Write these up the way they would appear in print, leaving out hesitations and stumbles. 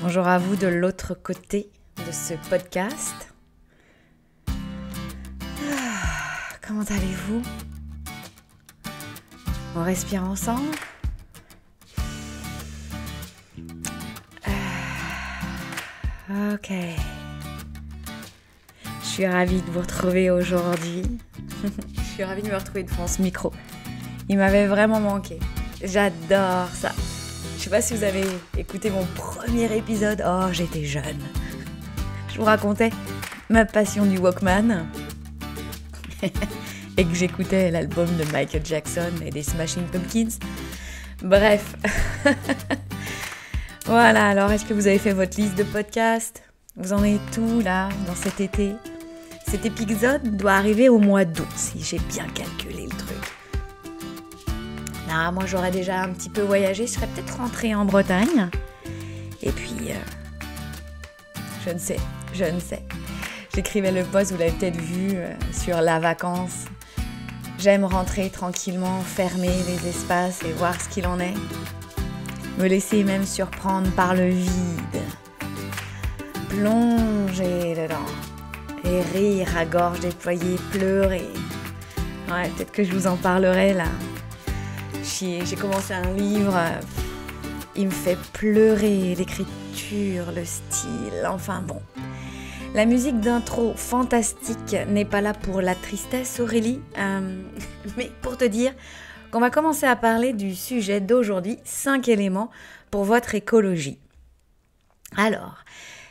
Bonjour à vous de l'autre côté de ce podcast. Comment allez-vous? On respire ensemble? Ok. Je suis ravie de vous retrouver aujourd'hui. Je suis ravie de me retrouver devant ce micro. Il m'avait vraiment manqué. J'adore ça. Je sais pas si vous avez écouté mon premier épisode. Oh, j'étais jeune. Je vous racontais ma passion du Walkman et que j'écoutais l'album de Michael Jackson et des Smashing Pumpkins. Bref. Voilà, alors est-ce que vous avez fait votre liste de podcasts? Vous en êtes où là, dans cet été? Cet épisode doit arriver au mois d'août, si j'ai bien calculé le truc. Moi j'aurais déjà un petit peu voyagé, je serais peut-être rentrée en Bretagne. Et puis, je ne sais. J'écrivais le post, vous l'avez peut-être vu, sur la vacance. J'aime rentrer tranquillement, fermer les espaces et voir ce qu'il en est. Me laisser même surprendre par le vide. Plonger dedans. Et rire à gorge déployée, pleurer. Ouais, peut-être que je vous en parlerai là. J'ai commencé un livre, il me fait pleurer, l'écriture, le style, enfin bon. La musique d'intro fantastique n'est pas là pour la tristesse, Aurélie, mais pour te dire qu'on va commencer à parler du sujet d'aujourd'hui, 5 éléments pour votre écologie. Alors,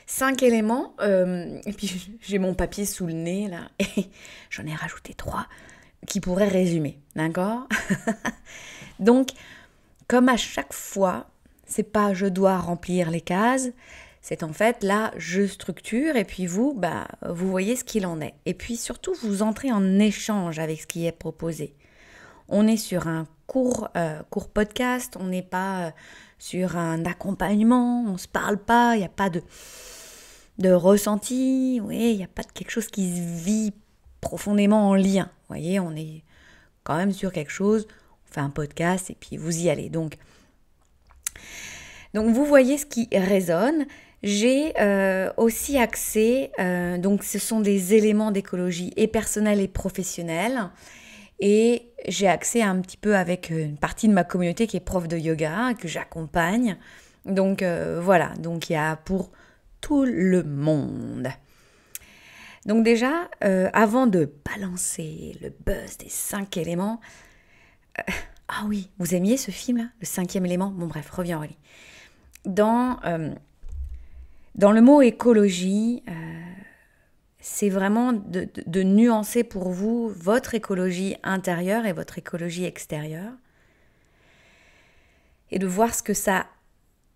5 éléments, et puis j'ai mon papier sous le nez là, et j'en ai rajouté 3 qui pourraient résumer, d'accord? Donc, comme à chaque fois, c'est pas je dois remplir les cases, c'est en fait là, je structure et puis vous, vous voyez ce qu'il en est. Et puis surtout, vous entrez en échange avec ce qui est proposé. On est sur un court podcast, on n'est pas sur un accompagnement, on se parle pas, il n'y a pas de ressenti, oui, il n'y a pas de quelque chose qui se vit profondément en lien. Vous voyez, on est quand même sur quelque chose. On fait un podcast et puis vous y allez. Donc vous voyez ce qui résonne. J'ai aussi accès, donc ce sont des éléments d'écologie et personnelle et professionnelle. Et j'ai accès un petit peu avec une partie de ma communauté qui est prof de yoga, que j'accompagne. Donc voilà, donc il y a pour tout le monde. Donc déjà, avant de balancer le buzz des 5 éléments, ah oui, vous aimiez ce film là, le 5e élément? Bon bref, reviens Aurélie. Dans le mot écologie, c'est vraiment de nuancer pour vous votre écologie intérieure et votre écologie extérieure. Et de voir ce que ça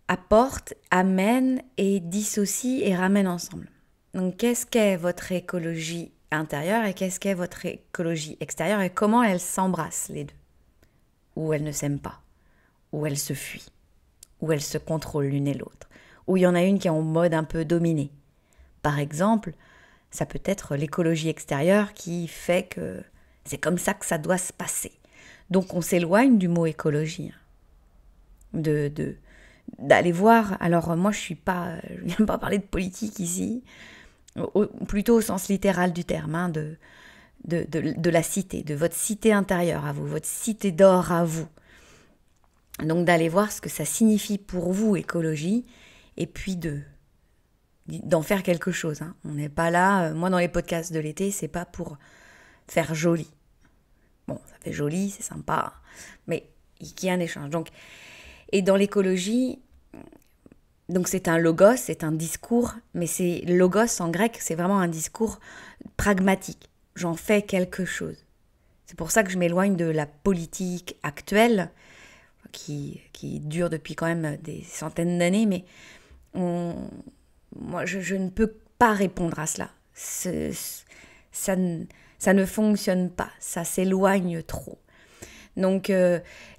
apporte, amène et dissocie et ramène ensemble. Donc qu'est-ce qu'est votre écologie intérieure et qu'est-ce qu'est votre écologie extérieure et comment elles s'embrassent les deux? Où elles ne s'aiment pas, où elles se fuient, où elles se contrôlent l'une et l'autre, où il y en a une qui est en mode un peu dominé. Par exemple, ça peut être l'écologie extérieure qui fait que c'est comme ça que ça doit se passer. Donc on s'éloigne du mot écologie, d'aller voir. Alors moi je viens pas parler de politique ici, plutôt au sens littéral du terme, de la cité, de votre cité intérieure à vous, votre cité d'or à vous. Donc d'aller voir ce que ça signifie pour vous, écologie, et puis d'en faire quelque chose. On n'est pas là, moi dans les podcasts de l'été, c'est pas pour faire joli. Bon, ça fait joli, c'est sympa, mais il y a un échange. Et dans l'écologie, donc c'est un logos, c'est un discours, mais c'est logos en grec, c'est vraiment un discours pragmatique. J'en fais quelque chose. C'est pour ça que je m'éloigne de la politique actuelle, qui dure depuis quand même des centaines d'années, mais moi je ne peux pas répondre à cela. Ça ne fonctionne pas, ça s'éloigne trop. Donc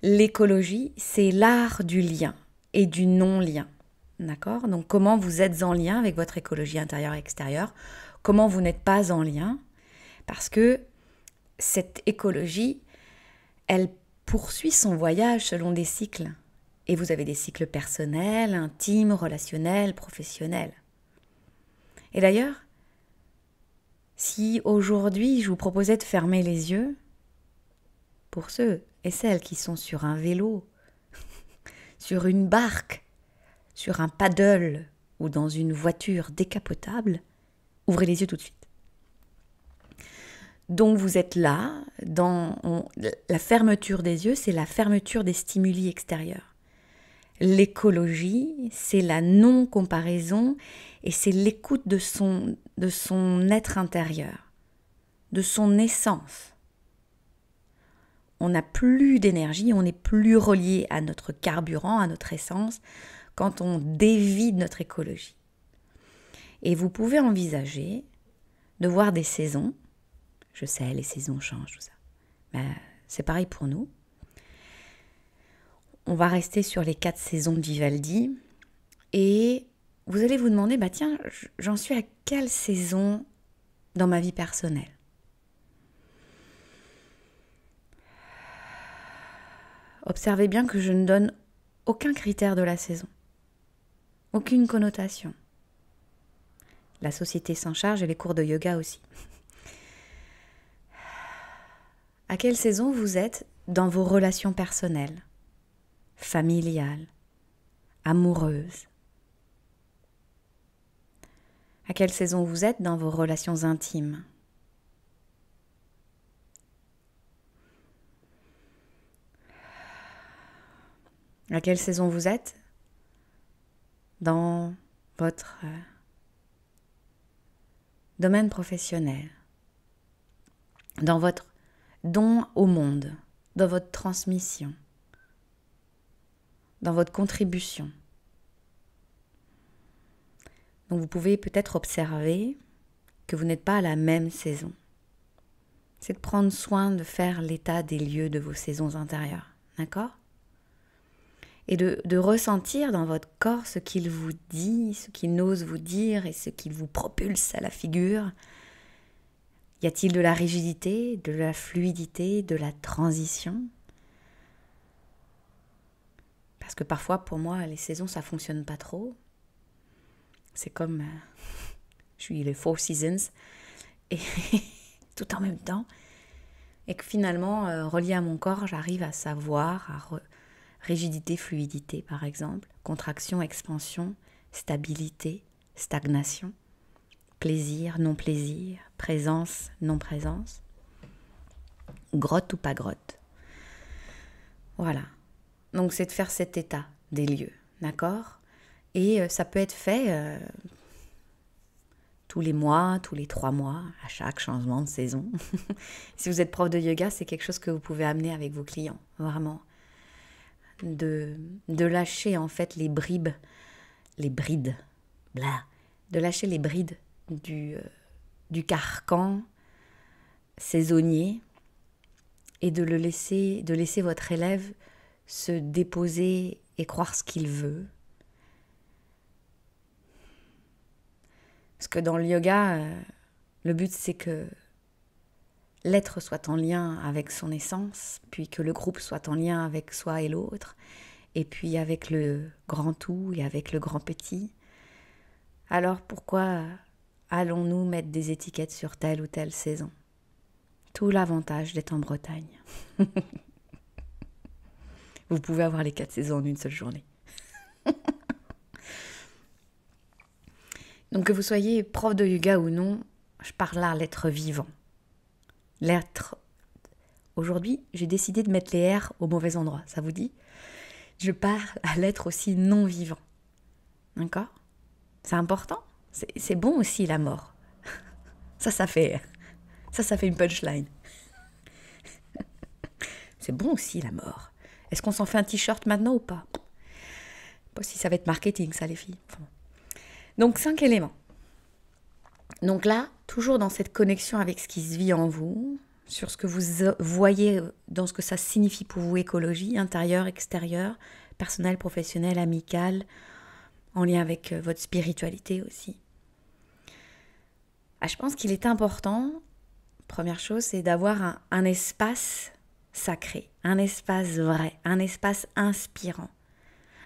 l'écologie, c'est l'art du lien et du non-lien. D'accord? Donc comment vous êtes en lien avec votre écologie intérieure et extérieure? Comment vous n'êtes pas en lien? Parce que cette écologie, elle poursuit son voyage selon des cycles. Et vous avez des cycles personnels, intimes, relationnels, professionnels. Et d'ailleurs, si aujourd'hui je vous proposais de fermer les yeux, pour ceux et celles qui sont sur un vélo, sur une barque, sur un paddle ou dans une voiture décapotable, ouvrez les yeux tout de suite. Donc vous êtes là, la fermeture des yeux, c'est la fermeture des stimuli extérieurs. L'écologie, c'est la non-comparaison et c'est l'écoute de son être intérieur, de son essence. On n'a plus d'énergie, on n'est plus relié à notre carburant, à notre essence, quand on dévide notre écologie. Et vous pouvez envisager de voir des saisons. Je sais, les saisons changent, tout ça. Mais c'est pareil pour nous. On va rester sur les 4 saisons de Vivaldi. Et vous allez vous demander, tiens, j'en suis à quelle saison dans ma vie personnelle ? Observez bien que je ne donne aucun critère de la saison. Aucune connotation. La société s'en charge et les cours de yoga aussi. À quelle saison vous êtes dans vos relations personnelles, familiales, amoureuses ? À quelle saison vous êtes dans vos relations intimes ? À quelle saison vous êtes dans votre domaine professionnel, dans votre don au monde, dans votre transmission, dans votre contribution. Donc vous pouvez peut-être observer que vous n'êtes pas à la même saison. C'est de prendre soin de faire l'état des lieux de vos saisons intérieures, d'accord ? Et de ressentir dans votre corps ce qu'il vous dit, ce qu'il n'ose vous dire et ce qu'il vous propulse à la figure. Y a-t-il de la rigidité, de la fluidité, de la transition ? Parce que parfois, pour moi, les saisons, ça ne fonctionne pas trop. C'est comme, je suis les 4 seasons, et tout en même temps. Et que finalement, relié à mon corps, j'arrive à savoir, rigidité, fluidité par exemple, contraction, expansion, stabilité, stagnation, plaisir, non-plaisir, présence, non-présence, grotte ou pas grotte. Voilà. Donc c'est de faire cet état des lieux, d'accord ? Et ça peut être fait tous les mois, tous les 3 mois, à chaque changement de saison. Si vous êtes prof de yoga, c'est quelque chose que vous pouvez amener avec vos clients, vraiment. De lâcher en fait les brides, de lâcher les brides du carcan saisonnier et de laisser votre élève se déposer et croire ce qu'il veut. Parce que dans le yoga, le but c'est que l'être soit en lien avec son essence, puis que le groupe soit en lien avec soi et l'autre, et puis avec le grand tout et avec le grand petit. Alors pourquoi allons-nous mettre des étiquettes sur telle ou telle saison ? Tout l'avantage d'être en Bretagne. Vous pouvez avoir les 4 saisons en une seule journée. Donc que vous soyez prof de yoga ou non, je parle là à l'être vivant. L'être. Aujourd'hui, j'ai décidé de mettre les R au mauvais endroit, ça vous dit ? Je parle à l'être aussi non vivant. D'accord ? C'est important. C'est bon aussi la mort. Ça fait une punchline. C'est bon aussi la mort. Est-ce qu'on s'en fait un t-shirt maintenant ou pas ? Pas si ça va être marketing, ça les filles. Enfin. Donc 5 éléments. Donc là, toujours dans cette connexion avec ce qui se vit en vous, sur ce que vous voyez, dans ce que ça signifie pour vous, écologie, intérieure, extérieure, personnelle, professionnelle, amicale, en lien avec votre spiritualité aussi. Je pense qu'il est important, première chose, c'est d'avoir un espace sacré, un espace vrai, un espace inspirant.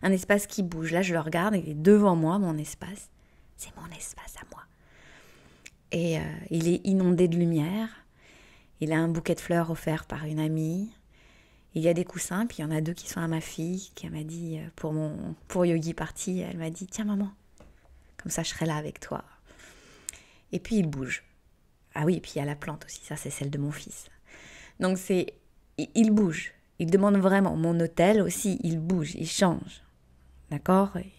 Un espace qui bouge. Là, je le regarde, il est devant moi, mon espace. C'est mon espace à moi. Et il est inondé de lumière. Il a un bouquet de fleurs offert par une amie. Il y a des coussins, puis il y en a 2 qui sont à ma fille, qui m'a dit, pour Yogi Party, elle m'a dit, tiens maman, comme ça je serai là avec toi. Et puis il bouge. Ah oui, et puis il y a la plante aussi, ça c'est celle de mon fils. Donc il bouge, il demande vraiment. Mon hôtel aussi, il bouge, il change. D'accord ? Et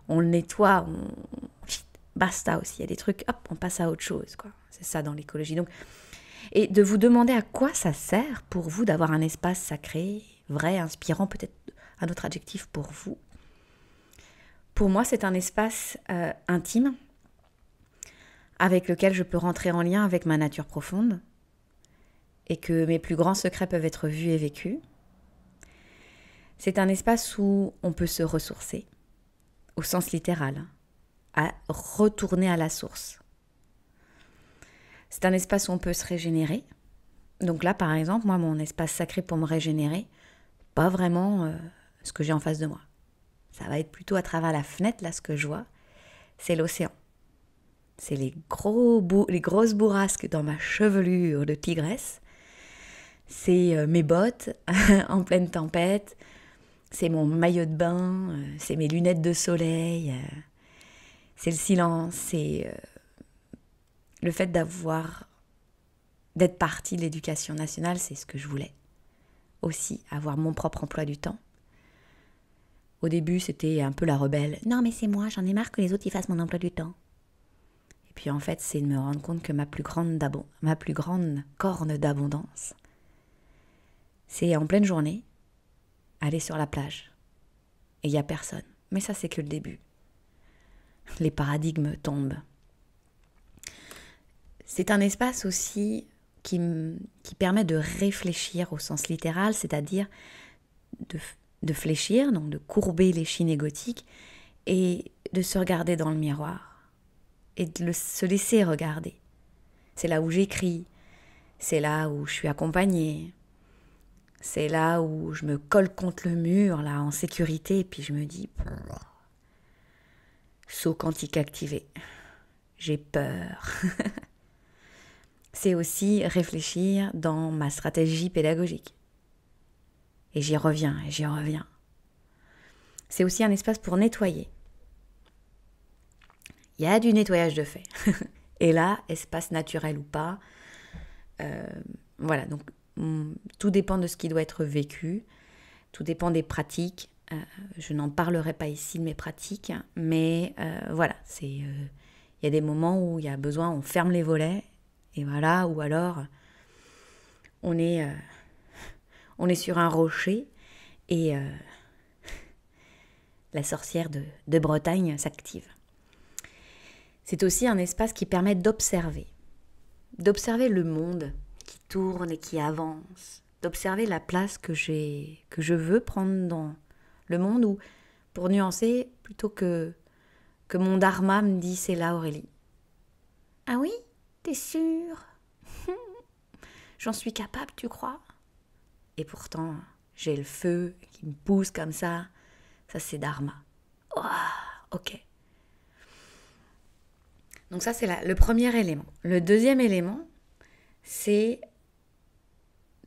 on le nettoie, basta aussi. Il y a des trucs, hop, on passe à autre chose, quoi. C'est ça dans l'écologie. Donc, et de vous demander à quoi ça sert pour vous d'avoir un espace sacré, vrai, inspirant, peut-être un autre adjectif pour vous. Pour moi, c'est un espace intime avec lequel je peux rentrer en lien avec ma nature profonde et que mes plus grands secrets peuvent être vus et vécus. C'est un espace où on peut se ressourcer, au sens littéral, à retourner à la source. C'est un espace où on peut se régénérer. Donc là, par exemple, moi, mon espace sacré pour me régénérer, pas vraiment ce que j'ai en face de moi. Ça va être plutôt à travers la fenêtre, là, ce que je vois, c'est l'océan. C'est les grosses bourrasques dans ma chevelure de tigresse. C'est mes bottes en pleine tempête. C'est mon maillot de bain. C'est mes lunettes de soleil. C'est le silence. C'est le fait d'être partie de l'éducation nationale. C'est ce que je voulais. Aussi, avoir mon propre emploi du temps. Au début, c'était un peu la rebelle. Non, mais c'est moi, j'en ai marre que les autres y fassent mon emploi du temps. Et puis en fait, c'est de me rendre compte que ma plus grande corne d'abondance, c'est en pleine journée, aller sur la plage. Et il n'y a personne. Mais ça, c'est que le début. Les paradigmes tombent. C'est un espace aussi qui permet de réfléchir au sens littéral, c'est-à-dire de fléchir, donc de courber l'échine égotique et de se regarder dans le miroir et de se laisser regarder. C'est là où j'écris, c'est là où je suis accompagnée, c'est là où je me colle contre le mur, là, en sécurité, et puis je me dis, saut quantique activé, j'ai peur. C'est aussi réfléchir dans ma stratégie pédagogique. Et j'y reviens, et j'y reviens. C'est aussi un espace pour nettoyer. Il y a du nettoyage de fait. Et là, espace naturel ou pas, voilà, donc tout dépend de ce qui doit être vécu, tout dépend des pratiques. Je n'en parlerai pas ici de mes pratiques, mais voilà, il y a des moments où il y a besoin, on ferme les volets, et voilà, ou alors on est sur un rocher et la sorcière de Bretagne s'active. C'est aussi un espace qui permet d'observer le monde qui tourne et qui avance, d'observer la place que je veux prendre dans le monde, ou pour nuancer, plutôt que mon dharma me dit c'est là Aurélie. Ah oui, t'es sûre? J'en suis capable, tu crois? Et pourtant, j'ai le feu qui me pousse comme ça. Ça, c'est dharma. Oh, ok. Donc ça, c'est le premier élément. Le deuxième élément, c'est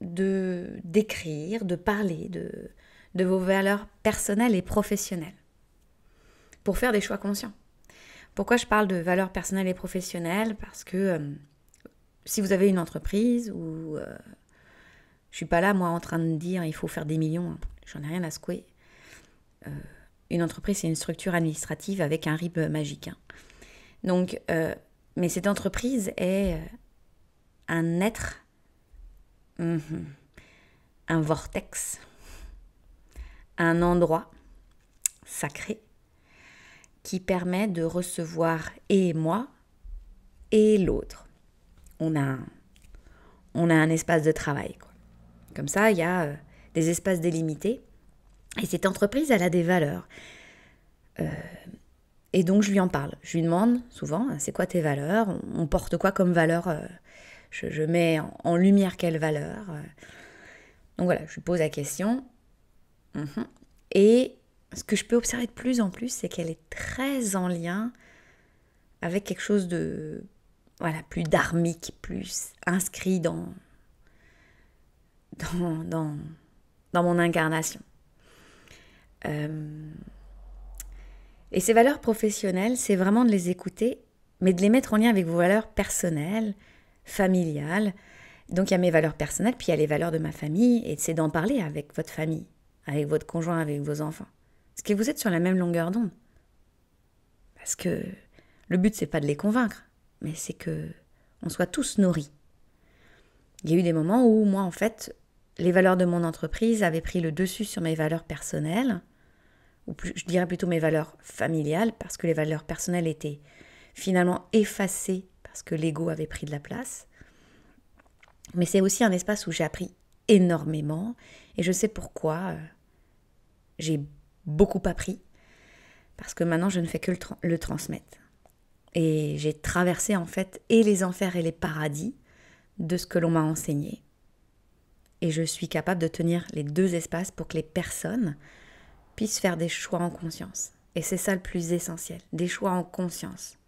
d'écrire, de parler de vos valeurs personnelles et professionnelles pour faire des choix conscients. Pourquoi je parle de valeurs personnelles et professionnelles? Parce que si vous avez une entreprise où je suis pas là, moi, en train de dire il faut faire des millions, j'en ai rien à secouer. Une entreprise, c'est une structure administrative avec un RIB magique. Donc, mais cette entreprise est un être, un vortex, un endroit sacré qui permet de recevoir et moi et l'autre. On a un espace de travail, quoi. Comme ça, il y a des espaces délimités. Et cette entreprise, elle a des valeurs. Et donc, je lui en parle. Je lui demande souvent, c'est quoi tes valeurs? On porte quoi comme valeur? Je mets en lumière quelles valeurs? Donc voilà, je lui pose la question. Et ce que je peux observer de plus en plus, c'est qu'elle est très en lien avec quelque chose de plus dharmique, plus inscrit dans mon incarnation. Et ces valeurs professionnelles, c'est vraiment de les écouter, mais de les mettre en lien avec vos valeurs personnelles, familiales. Donc il y a mes valeurs personnelles, puis il y a les valeurs de ma famille, et c'est d'en parler avec votre famille, avec votre conjoint, avec vos enfants. Parce que vous êtes sur la même longueur d'onde. Parce que le but, c'est pas de les convaincre, mais c'est que on soit tous nourris. Il y a eu des moments où moi, en fait, les valeurs de mon entreprise avaient pris le dessus sur mes valeurs personnelles, ou je dirais plutôt mes valeurs familiales, parce que les valeurs personnelles étaient finalement effacées parce que l'ego avait pris de la place. Mais c'est aussi un espace où j'ai appris énormément, et je sais pourquoi j'ai beaucoup appris, parce que maintenant je ne fais que le transmettre. Et j'ai traversé en fait et les enfers et les paradis de ce que l'on m'a enseigné. Et je suis capable de tenir les deux espaces pour que les personnes puissent faire des choix en conscience. Et c'est ça le plus essentiel, des choix en conscience.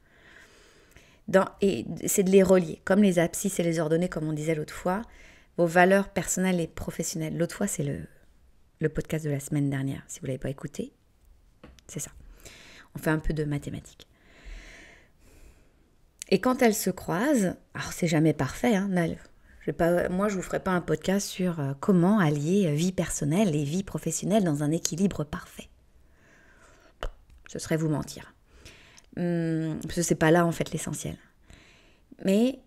Et c'est de les relier, comme les abscisses et les ordonnées, comme on disait l'autre fois, vos valeurs personnelles et professionnelles. L'autre fois, c'est le podcast de la semaine dernière. Si vous ne l'avez pas écouté, c'est ça. On fait un peu de mathématiques. Et quand elles se croisent, alors c'est jamais parfait, hein, moi je vous ferai pas un podcast sur comment allier vie personnelle et vie professionnelle dans un équilibre parfait. Ce serait vous mentir. Parce que c'est pas là en fait l'essentiel. Mais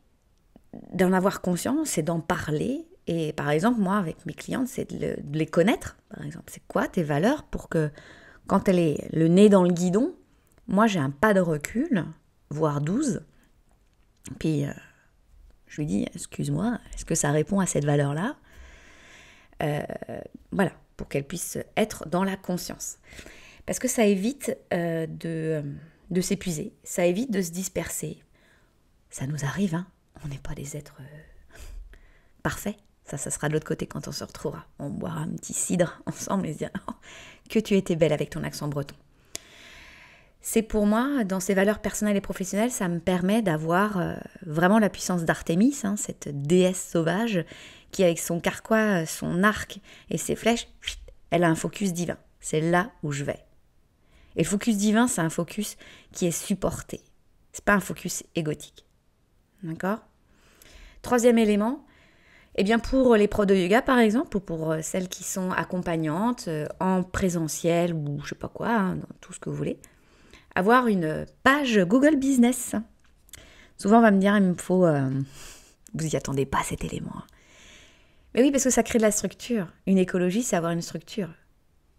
d'en avoir conscience et d'en parler. Et par exemple, moi avec mes clientes, c'est de les connaître. Par exemple, c'est quoi tes valeurs pour que quand elle est le nez dans le guidon, moi j'ai un pas de recul, voire 12. Puis je lui dis, excuse-moi, est-ce que ça répond à cette valeur-là ? Voilà, pour qu'elle puisse être dans la conscience. Parce que ça évite de s'épuiser, ça évite de se disperser. Ça nous arrive, hein. On n'est pas des êtres parfaits. Ça sera de l'autre côté quand on se retrouvera. On boira un petit cidre ensemble et se dire oh, que tu étais belle avec ton accent breton. C'est pour moi, dans ces valeurs personnelles et professionnelles, ça me permet d'avoir vraiment la puissance d'Artémis, hein, cette déesse sauvage qui, avec son carquois, son arc et ses flèches, elle a un focus divin. C'est là où je vais. Et le focus divin, c'est un focus qui est supporté. C'est pas un focus égotique. D'accord ? Troisième élément, eh bien pour les profs de yoga, par exemple, ou pour celles qui sont accompagnantes en présentiel ou je sais pas quoi, hein, dans tout ce que vous voulez, avoir une page Google Business. Souvent, on va me dire, il me faut... vous y attendez pas cet élément. Mais oui, parce que ça crée de la structure. Une écologie, c'est avoir une structure.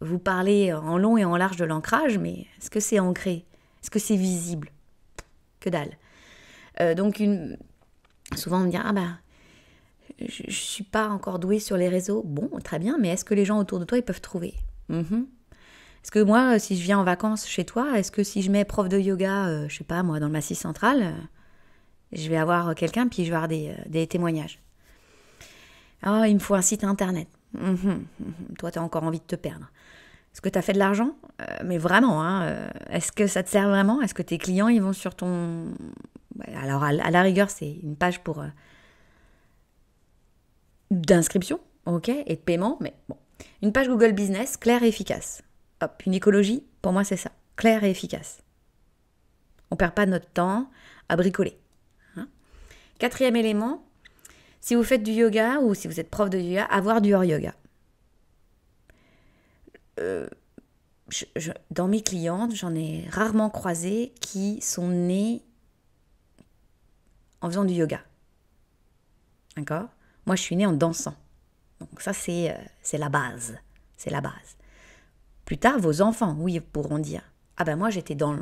Vous parlez en long et en large de l'ancrage, mais est-ce que c'est ancré ? Est-ce que c'est visible ? Que dalle. Souvent, on me dit, je ne suis pas encore douée sur les réseaux. Bon, très bien, mais est-ce que les gens autour de toi, ils peuvent trouver ? Est-ce que moi, si je viens en vacances chez toi, est-ce que si je mets prof de yoga, je sais pas moi, dans le Massif central, je vais avoir quelqu'un, puis je vais avoir des témoignages. Ah, il me faut un site internet. Toi, tu as encore envie de te perdre. Est-ce que tu as fait de l'argent ? Mais vraiment, hein, est-ce que ça te sert vraiment ? Est-ce que tes clients, ils vont sur ton... Alors, à la rigueur, c'est une page pour d'inscription, ok, et de paiement, mais bon. Une page Google Business, claire et efficace. Hop, une écologie, pour moi, c'est ça. Claire et efficace. On ne perd pas notre temps à bricoler. Hein ? Quatrième élément, si vous faites du yoga ou si vous êtes prof de yoga, avoir du hors-yoga. Dans mes clientes, j'en ai rarement croisé qui sont nées en faisant du yoga. D'accord ? Moi, je suis née en dansant. Donc ça, c'est la base. C'est la base. Plus tard, vos enfants, oui, pourront dire « Ah ben moi, j'étais dans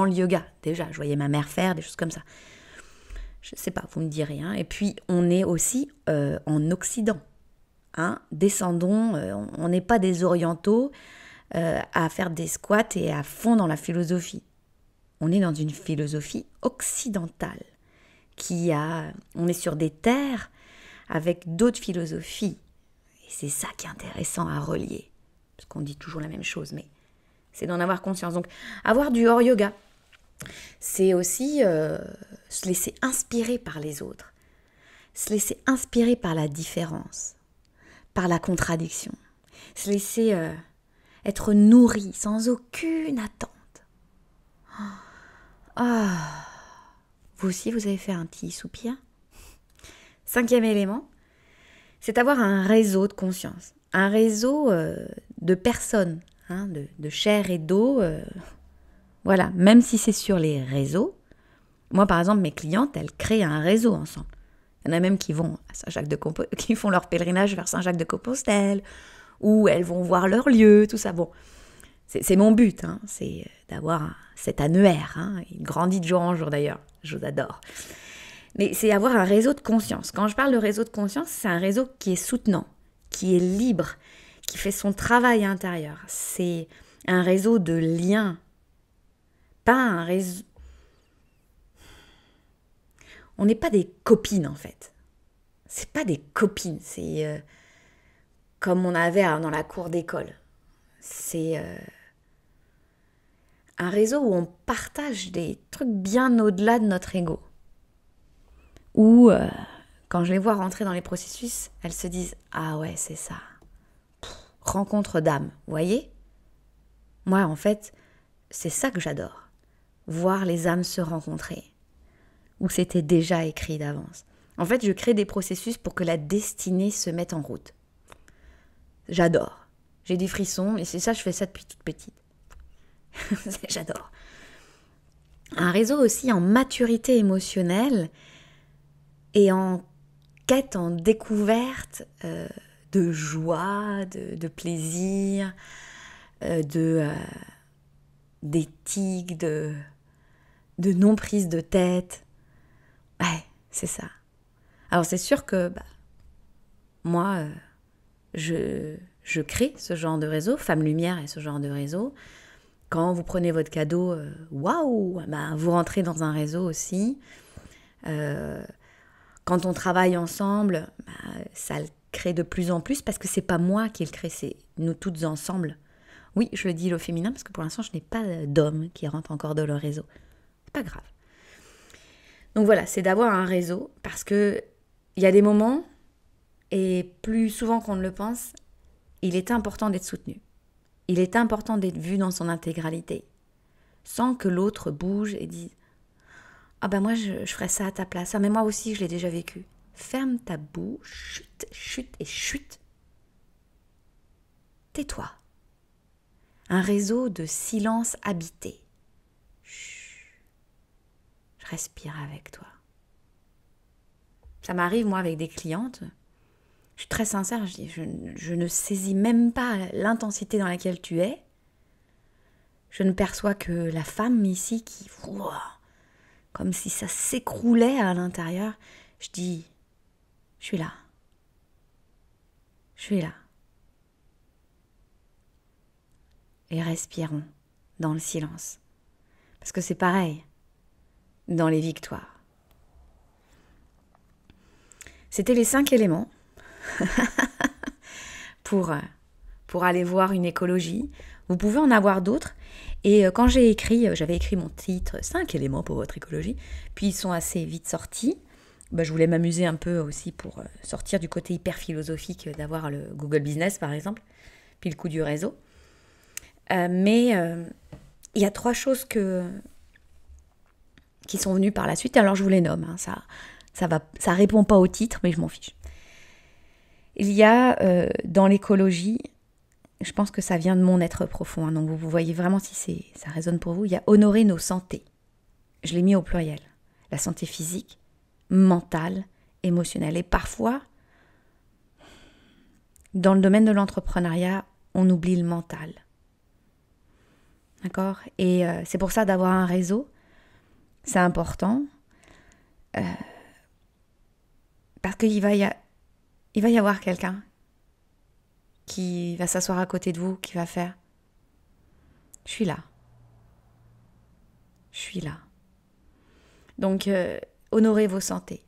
le yoga. Déjà, je voyais ma mère faire des choses comme ça. » Je ne sais pas, vous me direz. Hein. Et puis, on est aussi en Occident. Hein. Descendons, on n'est pas des orientaux à faire des squats et à fond dans la philosophie. On est dans une philosophie occidentale. On est sur des terres avec d'autres philosophies. Et c'est ça qui est intéressant à relier. Parce qu'on dit toujours la même chose, mais C'est d'en avoir conscience. Donc, avoir du hors yoga, c'est aussi se laisser inspirer par les autres, se laisser inspirer par la différence, par la contradiction, se laisser être nourri sans aucune attente. Ah, vous aussi, vous avez fait un petit soupir. 5e élément, c'est avoir un réseau de conscience, un réseau de personnes, hein, de chair et d'eau. Voilà, même si c'est sur les réseaux. Moi, par exemple, mes clientes, elles créent un réseau ensemble. Il y en a même qui vont à Saint-Jacques-de-Compostelle, qui font leur pèlerinage vers Saint-Jacques-de-Compostelle, ou elles vont voir leur lieu, tout ça. Bon, c'est mon but, hein, c'est d'avoir cet annuaire. Hein, il grandit de jour en jour d'ailleurs, je vous adore. Mais c'est avoir un réseau de conscience. Quand je parle de réseau de conscience, c'est un réseau qui est soutenant, qui est libre, qui fait son travail intérieur. C'est un réseau de liens, pas un réseau... On n'est pas des copines en fait. C'est pas des copines, c'est comme on avait dans la cour d'école. C'est un réseau où on partage des trucs bien au-delà de notre ego. Où, quand je les vois rentrer dans les processus, elles se disent « Ah ouais, c'est ça. Rencontre d'âme, vous voyez ?» Moi, en fait, c'est ça que j'adore. Voir les âmes se rencontrer. Où c'était déjà écrit d'avance. En fait, je crée des processus pour que la destinée se mette en route. J'adore. J'ai des frissons, et c'est ça, je fais ça depuis toute petite. J'adore. Un réseau aussi en maturité émotionnelle et en quête, en découverte de joie, de plaisir, d'éthique, de non-prise de tête. Ouais, c'est ça. Alors c'est sûr que moi, je crée ce genre de réseau, Femme Lumière est ce genre de réseau. Quand vous prenez votre cadeau, waouh, vous rentrez dans un réseau aussi. Quand on travaille ensemble, ça le crée de plus en plus parce que c'est pas moi qui le crée, c'est nous toutes ensemble. Oui, je le dis au féminin parce que pour l'instant, je n'ai pas d'hommes qui rentrent encore dans le réseau. C'est pas grave. Donc voilà, c'est d'avoir un réseau parce que il y a des moments, et plus souvent qu'on ne le pense, il est important d'être soutenu. Il est important d'être vu dans son intégralité, sans que l'autre bouge et dise « Ah ben moi je ferais ça à ta place, ah mais moi aussi je l'ai déjà vécu. » Ferme ta bouche, chute, chute et chute. Tais-toi. Un réseau de silence habité. Je respire avec toi. Ça m'arrive, moi, avec des clientes. Je suis très sincère, je dis, je ne saisis même pas l'intensité dans laquelle tu es. Je ne perçois que la femme ici qui, comme si ça s'écroulait à l'intérieur. Je dis, je suis là. Je suis là. Et respirons dans le silence. Parce que c'est pareil dans les victoires. C'était les 5 éléments pour aller voir une écologie. Vous pouvez en avoir d'autres. Et quand j'avais écrit mon titre « 5 éléments pour votre écologie », puis ils sont assez vite sortis. Je voulais m'amuser un peu aussi pour sortir du côté hyper philosophique d'avoir le Google Business, par exemple, puis le coup du réseau. Mais il y a 3 choses qui sont venues par la suite. Alors, je vous les nomme. Hein, ça répond pas au titre, mais je m'en fiche. Il y a dans l'écologie, je pense que ça vient de mon être profond. Hein, donc, vous voyez vraiment si ça résonne pour vous. Il y a honorer nos santé. Je l'ai mis au pluriel. La santé physique, mentale, émotionnelle. Et parfois, dans le domaine de l'entrepreneuriat, on oublie le mental. D'accord ? Et c'est pour ça d'avoir un réseau, c'est important. Parce qu'il va y avoir quelqu'un qui va s'asseoir à côté de vous, qui va faire « Je suis là. Je suis là. » Donc, honorez vos santé.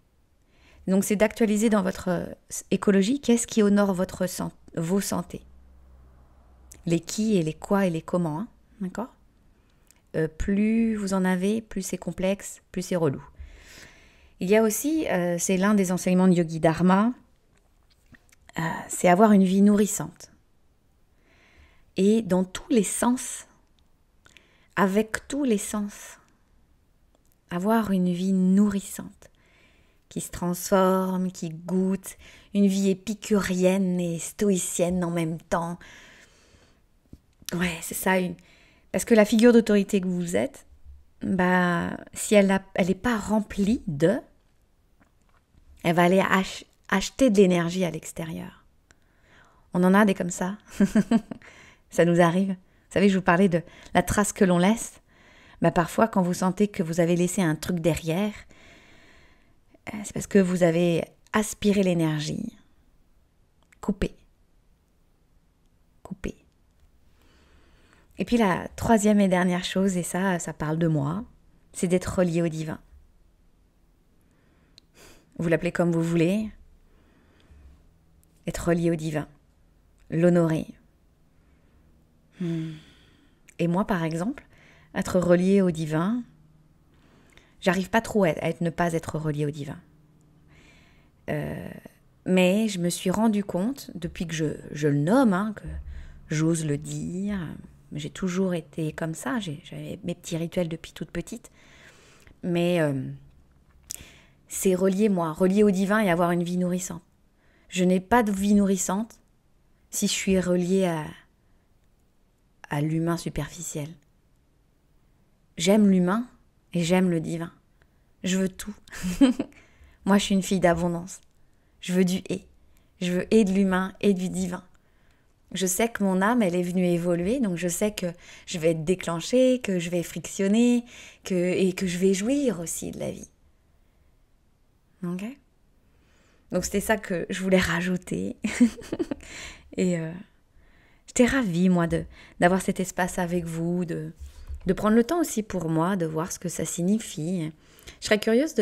Donc, c'est d'actualiser dans votre écologie qu'est-ce qui honore vos santé. Les qui et les quoi et les comment. Hein. d'accord ? Plus vous en avez, plus c'est complexe, plus c'est relou. Il y a aussi, c'est l'un des enseignements de Yogi Dharma, c'est avoir une vie nourrissante. Et dans tous les sens, avec tous les sens, avoir une vie nourrissante, qui se transforme, qui goûte, une vie épicurienne et stoïcienne en même temps. Ouais, c'est ça. Parce que la figure d'autorité que vous êtes, si elle n'est pas remplie elle va aller acheter de l'énergie à l'extérieur. On en a des comme ça. Ça nous arrive. Vous savez, je vous parlais de la trace que l'on laisse. Parfois, quand vous sentez que vous avez laissé un truc derrière, c'est parce que vous avez aspiré l'énergie. Coupez. Et puis la troisième et dernière chose, et ça parle de moi, c'est d'être relié au divin. Vous l'appelez comme vous voulez. Être relié au divin. L'honorer. Et moi, par exemple, être relié au divin, j'arrive pas trop à ne pas être relié au divin. Mais je me suis rendu compte, depuis que je le nomme, que j'ose le dire, j'ai toujours été comme ça, j'avais mes petits rituels depuis toute petite, mais c'est relié au divin et avoir une vie nourrissante. Je n'ai pas de vie nourrissante si je suis reliée à l'humain superficiel. J'aime l'humain et j'aime le divin. Je veux tout. Moi, je suis une fille d'abondance. Je veux du et. Je veux et de l'humain et du divin. Je sais que mon âme, elle est venue évoluer, donc je sais que je vais être déclenchée, que je vais frictionner, et que je vais jouir aussi de la vie. Ok ? Donc c'était ça que je voulais rajouter. Et j'étais ravie, moi, d'avoir cet espace avec vous, de prendre le temps aussi pour moi, de voir ce que ça signifie. Je serais curieuse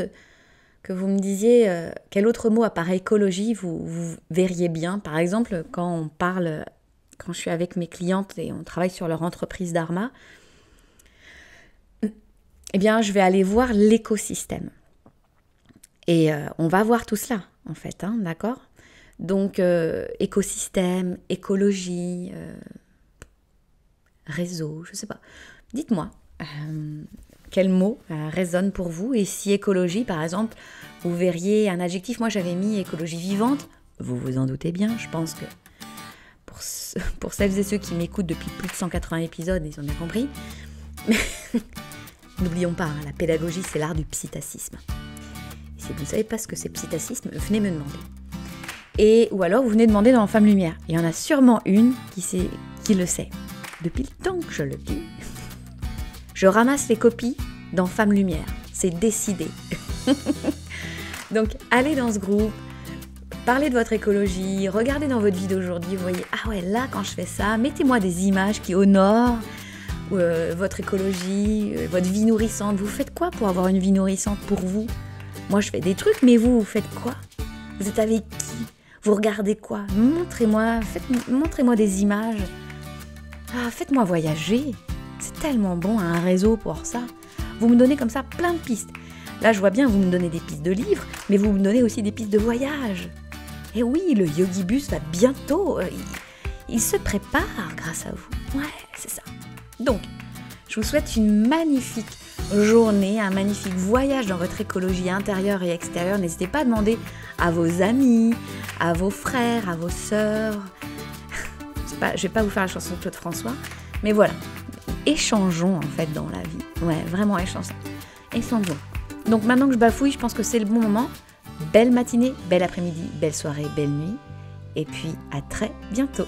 que vous me disiez quel autre mot à part écologie vous verriez bien. Par exemple, quand je suis avec mes clientes et on travaille sur leur entreprise Dharma, eh bien, je vais aller voir l'écosystème. Et on va voir tout cela, en fait, d'accord ? Donc, écosystème, écologie, réseau, je ne sais pas. Dites-moi, quel mot résonne pour vous ? Et si écologie, par exemple, vous verriez un adjectif. Moi, j'avais mis écologie vivante. Vous vous en doutez bien, je pense que pour celles et ceux qui m'écoutent depuis plus de 180 épisodes, ils ont bien compris. Mais n'oublions pas, la pédagogie, c'est l'art du psittacisme. Et si vous ne savez pas ce que c'est psittacisme, venez me demander. Ou alors, vous venez demander dans Femme Lumière. Il y en a sûrement une qui le sait. Depuis le temps que je le dis, je ramasse les copies dans Femme Lumière. C'est décidé. Donc, allez dans ce groupe, parlez de votre écologie, regardez dans votre vie d'aujourd'hui, vous voyez, ah ouais, là, quand je fais ça, mettez-moi des images qui honorent votre écologie, votre vie nourrissante. Vous faites quoi pour avoir une vie nourrissante pour vous ? Moi, je fais des trucs, mais vous faites quoi ? Vous êtes avec qui ? Vous regardez quoi ? Montrez-moi des images. Faites-moi voyager. C'est tellement bon, un réseau pour ça. Vous me donnez comme ça plein de pistes. Là, je vois bien, vous me donnez des pistes de livres, mais vous me donnez aussi des pistes de voyage. Et oui, le Yogibus va bientôt. Il se prépare grâce à vous. Ouais, c'est ça. Donc, je vous souhaite une magnifique journée, un magnifique voyage dans votre écologie intérieure et extérieure. N'hésitez pas à demander à vos amis, à vos frères, à vos sœurs. Je ne vais pas vous faire la chanson de Claude François, mais voilà. Échangeons en fait dans la vie. Ouais, vraiment échangeons. Donc maintenant que je bafouille, je pense que c'est le bon moment. Belle matinée, belle après-midi, belle soirée, belle nuit. Et puis à très bientôt.